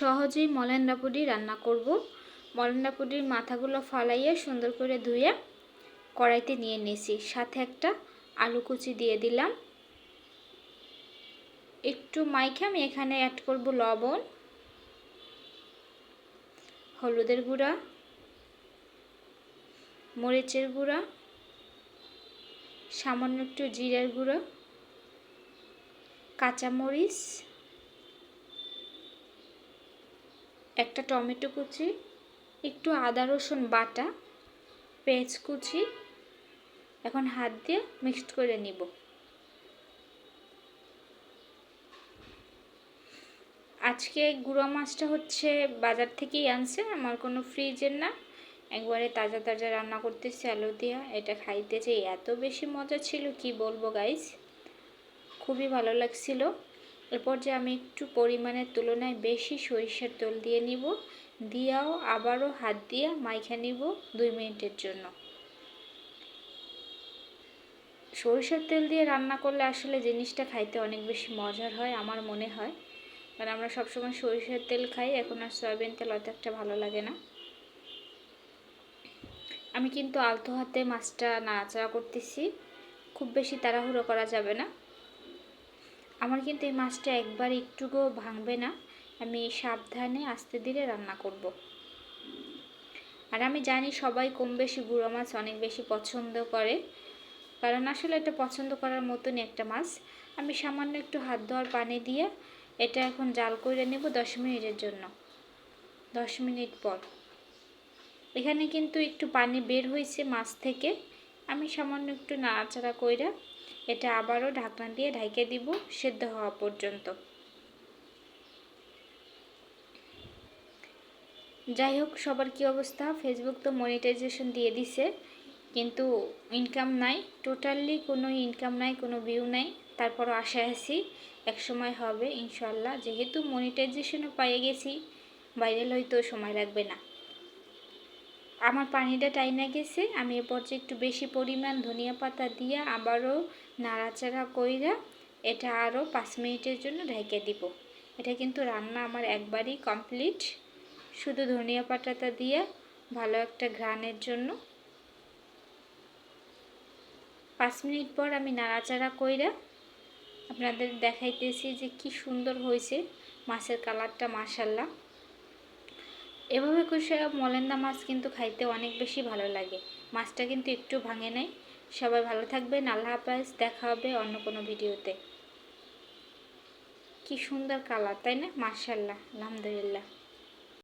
সহজেই মলেন্ডা পুডি রান্না করব। মলেন্ডা পুডির মাথাগুলো ফালাইয়ে সুন্দর করে ধুয়ে কড়াইতে নিয়ে নিয়েছি। সাথে একটা আলু কুচি দিয়ে দিলাম। একটু মাইখে আমি এখানে অ্যাড করব লবণ, হলুদের গুঁড়া, মরিচের গুঁড়া, সামান্য একটু জিরার গুঁড়ো, কাঁচামরিচ, একটা টমেটো কুচি, একটু আদা রসুন বাটা, পেঁয়াজ কুচি। এখন হাত দিয়ে মিক্সড করে নিব। আজকে গুঁড়া মাছটা হচ্ছে বাজার থেকেই আনছে, আমার কোনো ফ্রিজের না, একবারে তাজা তাজা রান্না করতেছি আলু দিয়া। এটা খাইতে যে এত বেশি মজা ছিল কি বলবো গাইস, খুবই ভালো লাগছিল। এরপর যে আমি একটু পরিমাণের তুলনায় বেশি সরিষার তেল দিয়ে নিব, দিয়াও আবারও হাত দিয়ে মাইখা নিব 2 মিনিটের জন্য। সরিষার তেল দিয়ে রান্না করলে আসলে জিনিসটা খাইতে অনেক বেশি মজার হয় আমার মনে হয়, কারণ আমরা সবসময় সরিষার তেল খাই, এখন আর সয়াবিন তেল অত একটা ভালো লাগে না। আমি কিন্তু আলতো হাতে মাছটা নাড়াচাড়া করতেছি, খুব বেশি তাড়াহুড়ো করা যাবে না। আমার কিন্তু এই মাছটা একবার একটুকু ভাঙবে না, আমি সাবধানে আস্তে ধীরে রান্না করব। আর আমি জানি সবাই কম বেশি গুঁড়ো মাছ অনেক বেশি পছন্দ করে, কারণ আসলে এটা পছন্দ করার মতনই একটা মাছ। আমি সামান্য একটু হাত ধোয়ার পানি দিয়ে এটা এখন জাল করে নেব 10 মিনিটের জন্য। 10 মিনিট পর এখানে কিন্তু একটু পানি বের হয়েছে মাছ থেকে। আমি সামান্য একটু নাড়াচাড়া কইরা এটা আবারও ঢাকনা দিয়ে ঢেকে দিব সেদ্ধ হওয়া পর্যন্ত। যাই হোক, সবার কি অবস্থা? ফেসবুক তো মনিটাইজেশন দিয়ে দিছে, কিন্তু ইনকাম নাই, টোটালি কোনো ইনকাম নাই, কোনো ভিউ নাই। তারপরও আশায় আছি একসময় হবে ইনশাল্লাহ, যেহেতু মনিটাইজেশনও পেয়ে গেছি, ভাইরাল হইতেও সময় লাগবে না। আমার পানিটা টাইনা গেছে, আমি এ পর্যায়ে একটু বেশি পরিমাণ ধনিয়া পাতা দিয়ে আবারও নাড়াচাড়া কইরা এটা আরও 5 মিনিটের জন্য ঢেকে দিব। এটা কিন্তু রান্না আমার একবারই কমপ্লিট, শুধু ধনিয়া পাতাটা দিয়ে ভালো একটা ঘ্রাণের জন্য। 5 মিনিট পর আমি নাড়াচাড়া কইরা আপনাদের দেখাইতেছি যে কি সুন্দর হয়েছে মাছের কালারটা, মাশাল্লাহ। এভাবে কষে মলেন্দা মাছ কিন্তু খাইতে অনেক বেশি ভালো লাগে। মাছটা কিন্তু একটু ভাঙে নাই। সবাই ভালো থাকবেন, আল্লাহ হাফেজ, দেখা হবে অন্য কোনো ভিডিওতে। কি সুন্দর কালার, তাই না? মাশাল্লাহ, আলহামদুলিল্লাহ।